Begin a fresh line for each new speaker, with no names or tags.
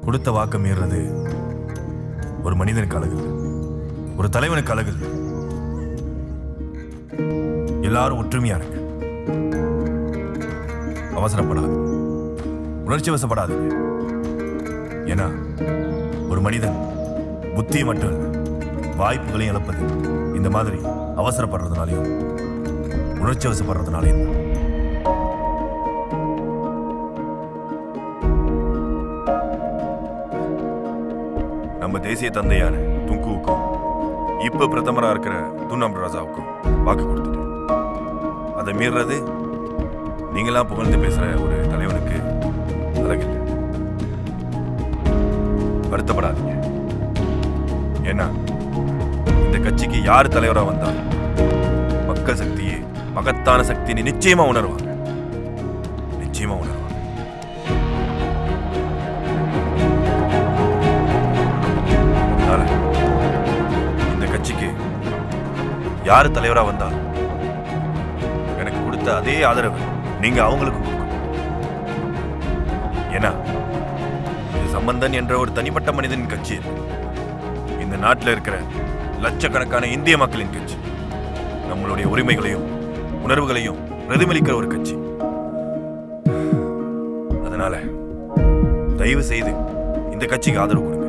கொடுத்த வாக்க மீறது ஒரு மனிதனுக்கு அழகு இல்லை, ஒரு தலைவனுக்கு அழகு இல்லை. எல்லாரும் ஒற்றுமையா இருங்க, அவசரப்படாது, உணர்ச்சி வசப்படாதீங்க. ஏன்னா ஒரு மனிதன் புத்தியை மட்டும் இல்லை, வாய்ப்புகளையும் இழப்பது இந்த மாதிரி அவசரப்படுறதுனாலையும் உணர்ச்சி வசப்படுறதுனாலையும் தான். நம்ம தேசிய தந்தையான துங்குவுக்கும் இப்ப பிரதமரா இருக்கிற துன் அம்ரு ராசாவுக்கும் வாக்கு கொடுத்துட்டு அதை மீறது நீங்களாம் புகழ்ந்து பேசுற ஒரு தலைவனுக்கு அழகில்லை. வருத்தப்படாதீங்க. ஏன்னா இந்த கட்சிக்கு யார் தலைவரா வந்தாலும் மக்கள் சக்தியே மகத்தான சக்தியை நிச்சயமா உணர்வாங்க, நிச்சயமா உணர்வாங்க. இந்த கட்சிக்கு யாரு தலைவரா வந்தாலும் எனக்கு கொடுத்த அதே ஆதரவு நீங்க அவங்களுக்கு கொடுக்கணும். ஏன்னா இது சம்பந்தன் என்ற ஒரு தனிப்பட்ட மனிதனின் கட்சி, இந்த நாட்டில் இருக்கிற லட்சக்கணக்கான இந்திய மக்களின் கட்சி, நம்மளுடைய உரிமைகளையும் உணர்வுகளையும் பிரதிபலிக்கிற ஒரு கட்சி. அதனால தயவு செய்து இந்த கட்சிக்கு ஆதரவு கொடுங்க.